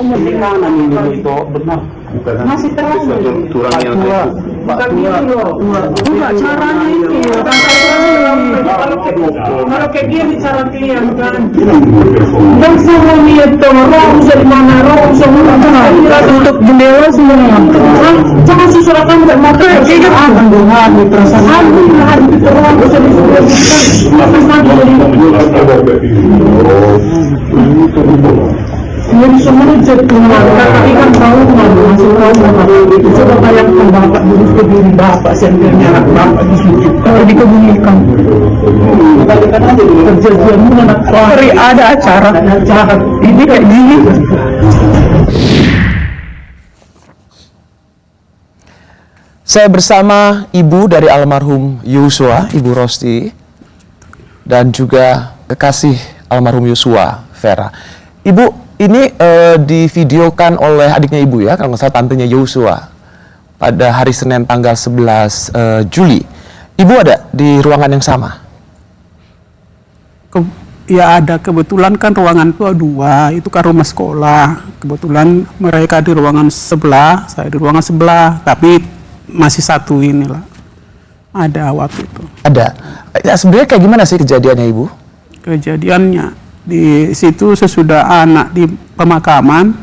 Di mana nih itu benar? Masih terang. Turang yang Bukan gitu loh. Enggak caranya itu. Kalau kayak gini cara kalian kan. Dan semua niat orang dari mana orang semua tutup jendela semua. Jangan susahkan nggak mati. Kayak akan doa di perasaan. Alhamdulillah itu orang bisa jadi semua jadi keluarga, tapi kan tahu masih tahu itu coba bayangkan bapak duduk ke diri bapak senternya anak bapak di situ dikebumikan. Bayangkan aja dulu kejadianmu anak hari ada acara ini kayak gini. Saya bersama ibu dari almarhum Yosua, Ibu Rosti, dan juga kekasih almarhum Yosua, Vera. Ibu, ini divideokan oleh adiknya ibu ya, kalau nggak salah tantenya Yosua, pada hari Senin tanggal 11 Juli. Ibu ada di ruangan yang sama? Ya ada, kebetulan kan ruangan itu dua, itu kan rumah sekolah. Kebetulan mereka di ruangan sebelah, saya di ruangan sebelah, tapi masih satu inilah. Ada waktu itu. Ada. Ya, sebenarnya kayak gimana sih kejadiannya ibu? Kejadiannya di situ sesudah anak di pemakaman,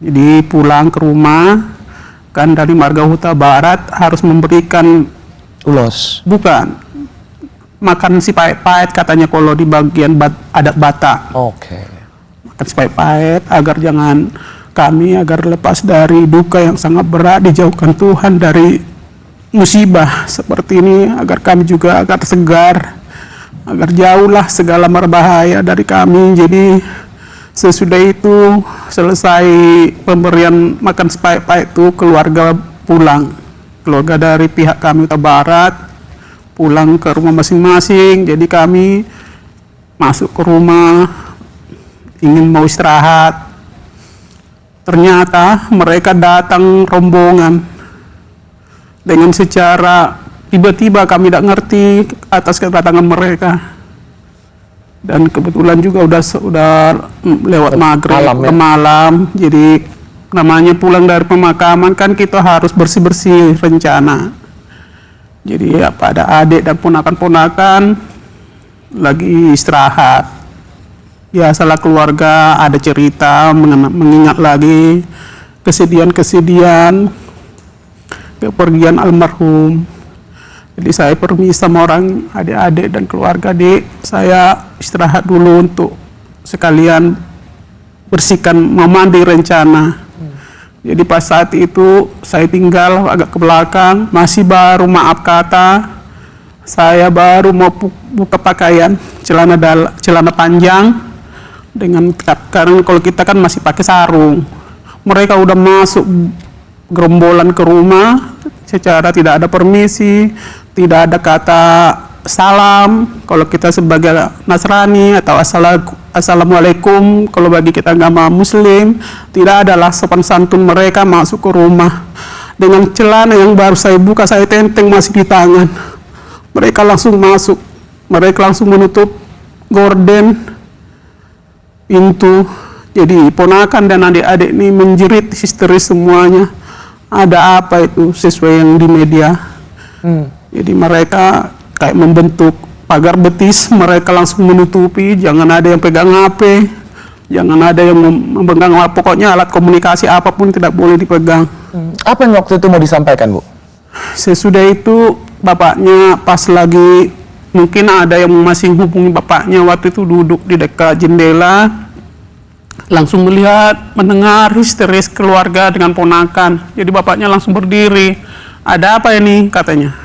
jadi pulang ke rumah, kan dari Marga Huta Barat harus memberikan ulos, bukan, makan si pahit-pahit katanya kalau di bagian adat Batak. Oke. Makan si pahit-pahit agar jangan kami agar lepas dari duka yang sangat berat, dijauhkan Tuhan dari musibah seperti ini, agar kami juga agar segar, agar jauhlah segala berbahaya dari kami. Jadi sesudah itu selesai pemberian makan sepahit-pahit itu, keluarga pulang, keluarga dari pihak kami Huta Barat pulang ke rumah masing-masing. Jadi kami masuk ke rumah ingin mau istirahat, ternyata mereka datang rombongan dengan secara tiba-tiba, kami tidak ngerti atas kedatangan mereka. Dan kebetulan juga udah lewat maghrib ke malam. Jadi namanya pulang dari pemakaman kan kita harus bersih-bersih rencana. Jadi ya pada adik dan ponakan-ponakan lagi istirahat. Biasalah keluarga ada cerita, mengingat lagi kesedihan-kesedihan kepergian almarhum. Jadi saya permisi sama orang adik-adik dan keluarga adik, saya istirahat dulu untuk sekalian bersihkan memandi rencana. Jadi pas saat itu saya tinggal agak ke belakang, masih baru maaf kata, saya baru mau buka pakaian celana panjang dengan, karena kalau kita kan masih pakai sarung. Mereka udah masuk gerombolan ke rumah secara tidak ada permisi, tidak ada kata salam kalau kita sebagai Nasrani, atau assalamualaikum kalau bagi kita agama Muslim. Tidak adalah sopan santun. Mereka masuk ke rumah dengan celana yang baru saya buka, saya tenteng masih di tangan. Mereka langsung masuk, mereka langsung menutup gorden pintu. Jadi ponakan dan adik-adik ini menjerit histeris semuanya. Ada apa itu sesuai yang di media. Jadi mereka kayak membentuk pagar betis, mereka langsung menutupi, jangan ada yang pegang HP, jangan ada yang memegang, pokoknya alat komunikasi apapun tidak boleh dipegang. Apa yang waktu itu mau disampaikan, Bu? Sesudah itu bapaknya pas lagi, mungkin ada yang masih hubungi bapaknya, waktu itu duduk di dekat jendela, langsung melihat, mendengar histeris keluarga dengan ponakan. Jadi bapaknya langsung berdiri. Ada apa ini? Katanya.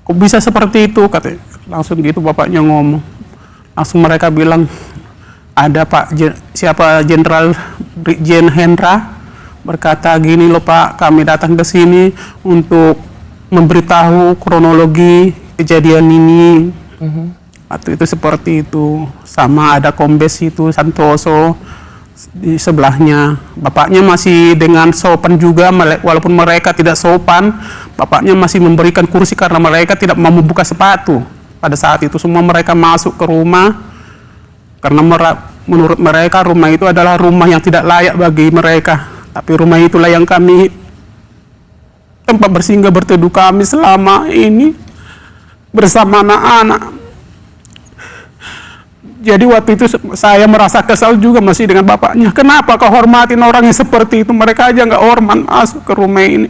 Kok bisa seperti itu? Katanya. Langsung gitu bapaknya ngomong. Langsung mereka bilang, ada Pak, siapa Jenderal Brigjen Hendra berkata gini loh Pak, kami datang ke sini untuk memberitahu kronologi kejadian ini. Waktu itu seperti itu. Sama ada kombes itu Santoso di sebelahnya. Bapaknya masih dengan sopan juga, walaupun mereka tidak sopan, bapaknya masih memberikan kursi karena mereka tidak mau membuka sepatu. Pada saat itu semua mereka masuk ke rumah karena menurut mereka rumah itu adalah rumah yang tidak layak bagi mereka. Tapi rumah itulah yang kami, tempat bersinggah berteduh kami selama ini bersama anak-anak. Jadi waktu itu saya merasa kesal juga masih dengan bapaknya. Kenapa kau hormatin orang yang seperti itu? Mereka aja nggak hormat masuk ke rumah ini.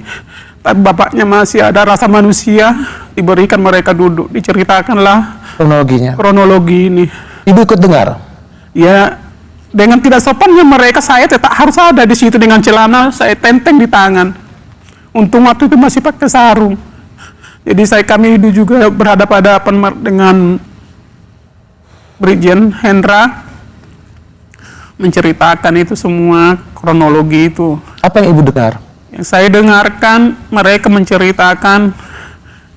Tapi bapaknya masih ada rasa manusia, diberikan mereka duduk, diceritakanlah kronologi ini. Ibu ikut dengar? Ya, dengan tidak sopannya mereka, saya tetap harus ada di situ dengan celana saya tenteng di tangan. Untung waktu itu masih pakai sarung. Jadi kami itu juga berhadapan-hadapan dengan Brigjen Hendra, menceritakan itu semua kronologi itu. Apa yang ibu dengar? Yang saya dengarkan mereka menceritakan,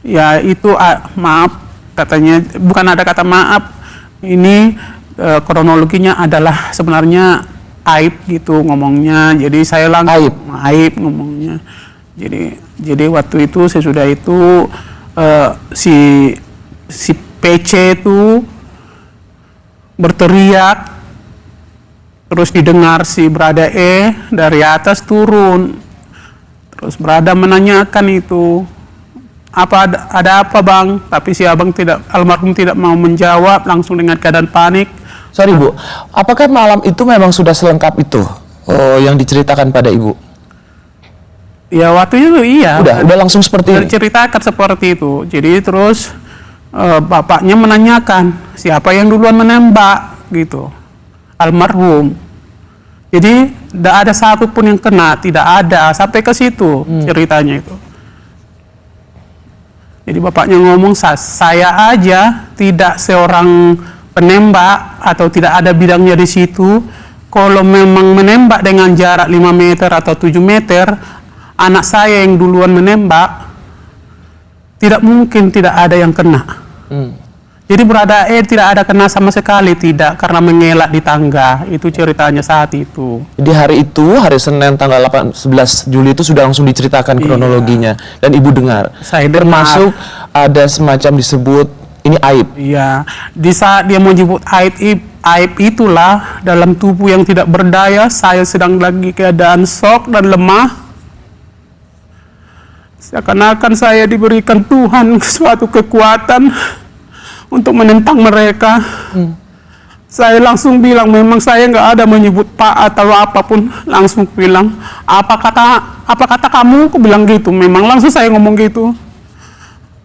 ya itu maaf katanya, bukan ada kata maaf, ini kronologinya adalah sebenarnya aib gitu ngomongnya. Jadi saya langsung aib ngomongnya. Jadi waktu itu sesudah itu si PC itu berteriak, terus didengar si Brada E dari atas turun, terus Brada menanyakan itu, ada apa bang? Tapi si abang almarhum tidak mau menjawab, langsung dengan keadaan panik. Sorry Bu, apakah malam itu memang sudah selengkap itu yang diceritakan pada ibu? Ya waktu itu iya. Udah langsung seperti ini? Ceritakan seperti itu. Jadi terus bapaknya menanyakan siapa yang duluan menembak gitu, almarhum. Jadi tidak ada satupun yang kena, tidak ada sampai ke situ ceritanya itu. Jadi bapaknya ngomong, saya aja tidak seorang penembak atau tidak ada bidangnya di situ. Kalau memang menembak dengan jarak 5 meter atau 7 meter, anak saya yang duluan menembak, tidak mungkin tidak ada yang kena. Jadi Brada E tidak ada kena sama sekali, tidak, karena mengelak di tangga. Itu ceritanya saat itu. Jadi hari Senin tanggal 11 Juli itu sudah langsung diceritakan kronologinya. Dan ibu dengar. Saya termasuk ada semacam disebut ini aib. Iya. Di saat dia menyebut aib itulah dalam tubuh yang tidak berdaya, saya sedang lagi keadaan shock dan lemah. Seakan-akan saya diberikan Tuhan suatu kekuatan untuk menentang mereka. Saya langsung bilang, memang saya nggak ada menyebut Pak atau apapun, langsung bilang, apa kata kamu? Aku bilang gitu. Memang langsung saya ngomong gitu.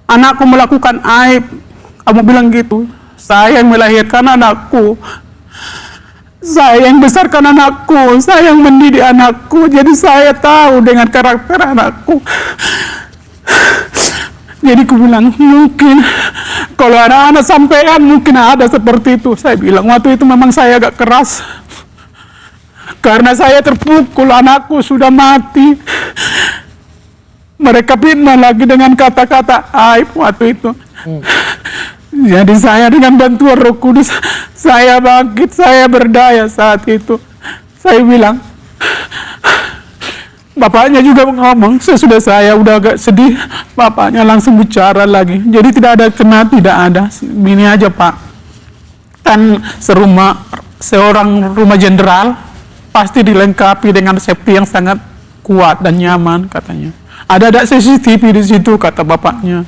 Anakku melakukan aib, kamu bilang gitu. Saya yang melahirkan anakku, saya yang besarkan anakku, saya yang mendidik anakku, jadi saya tahu dengan karakter anakku. Jadi aku bilang, mungkin kalau anak-anak sampean mungkin ada seperti itu. Saya bilang, waktu itu memang saya agak keras. Karena saya terpukul, anakku sudah mati. Mereka fitnah lagi dengan kata-kata aib waktu itu. Jadi saya dengan bantuan Roh Kudus, saya bangkit, saya berdaya saat itu. Saya bilang, bapaknya juga ngomong, sesudah saya udah agak sedih, bapaknya langsung bicara lagi. Jadi tidak ada kena, tidak ada. Ini aja Pak, kan seorang rumah jenderal pasti dilengkapi dengan safety yang sangat kuat dan nyaman katanya. Ada CCTV di situ kata bapaknya.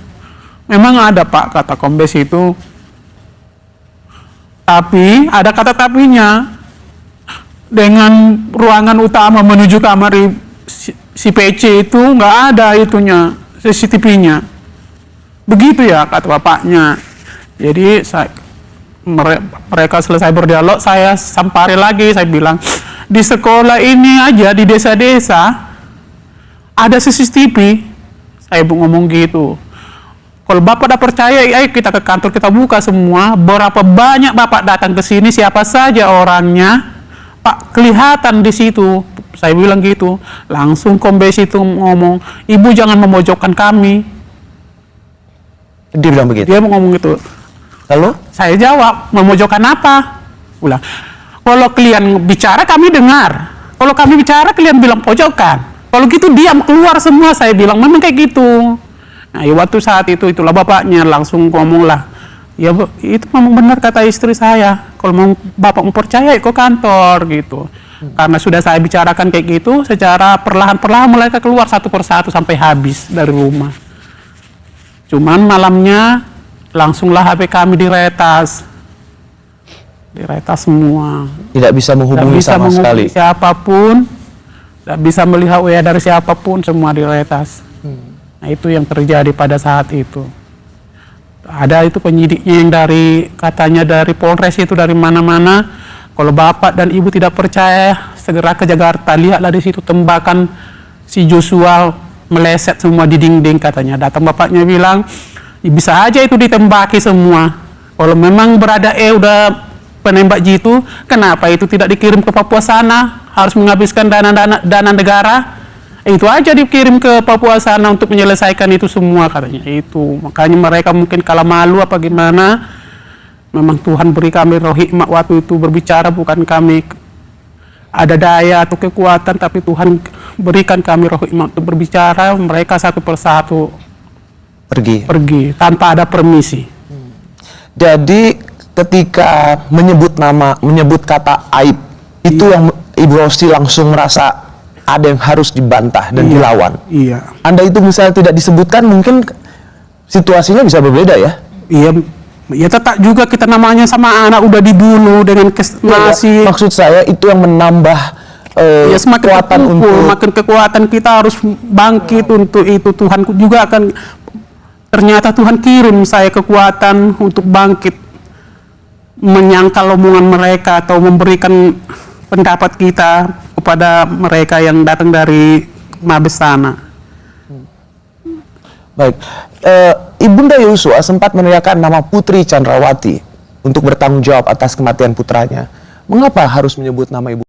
Memang ada Pak, kata kombes itu. Tapi ada kata tapinya. Dengan ruangan utama menuju kamar si PC itu nggak ada itunya, CCTV-nya. Begitu ya kata bapaknya. Jadi mereka selesai berdialog, saya sampari lagi, saya bilang, di sekolah ini aja, di desa-desa ada CCTV. Saya ngomong gitu. Kalau Bapak udah percaya, ayo kita ke kantor, kita buka semua. Berapa banyak Bapak datang ke sini, siapa saja orangnya, Pak, kelihatan di situ. Saya bilang gitu. Langsung kombes itu ngomong, Ibu jangan memojokkan kami. Dia bilang begitu? Dia ngomong gitu. Lalu? Saya jawab, memojokkan apa? Ulah. Kalau kalian bicara, kami dengar. Kalau kami bicara, kalian bilang pojokkan. Kalau gitu diam, keluar semua. Saya bilang, memang kayak gitu. Nah, waktu saat itulah bapaknya langsung ngomong lah, Ya itu memang benar kata istri saya. Kalau mau bapak mau percaya ke kantor gitu. Karena sudah saya bicarakan kayak gitu, secara perlahan-perlahan mereka keluar satu persatu sampai habis dari rumah. Cuman malamnya langsunglah HP kami diretas semua. Tidak bisa menghubungi Tidak bisa sama sekali. menghubungi siapapun, tidak bisa melihat WA dari siapapun, semua diretas. Nah itu yang terjadi pada saat itu. Ada itu penyidiknya yang katanya dari Polres itu dari mana-mana. Kalau bapak dan ibu tidak percaya, segera ke Jakarta, lihatlah di situ tembakan si Joshua meleset semua di dinding katanya. Datang bapaknya bilang, bisa aja itu ditembaki semua. Kalau memang berada udah penembak jitu, kenapa itu tidak dikirim ke Papua sana? Harus menghabiskan dana negara. Itu aja dikirim ke Papua sana untuk menyelesaikan itu semua katanya. Itu makanya mereka mungkin kalah malu apa gimana. Memang Tuhan beri kami roh hikmat waktu itu berbicara, bukan kami ada daya atau kekuatan, tapi Tuhan berikan kami roh hikmat untuk berbicara. Mereka satu persatu pergi tanpa ada permisi. Jadi ketika menyebut kata aib, itu yang Ibu Rosti langsung merasa ada yang harus dibantah dan dilawan. Iya. Anda itu misalnya tidak disebutkan, mungkin situasinya bisa berbeda ya? Iya. Ya tetap juga kita namanya sama anak udah dibunuh dengan masih. Maksud saya itu yang menambah Ya semakin kekuatan makin kekuatan kita harus bangkit untuk itu. Tuhan juga akan, ternyata Tuhan kirim saya kekuatan untuk bangkit, menyangkal omongan mereka atau memberikan pendapat kita kepada mereka yang datang dari Mabes sana. Baik, Ibunda Yosua sempat meneriakkan nama Putri Chandrawati untuk bertanggung jawab atas kematian putranya. Mengapa harus menyebut nama Ibu?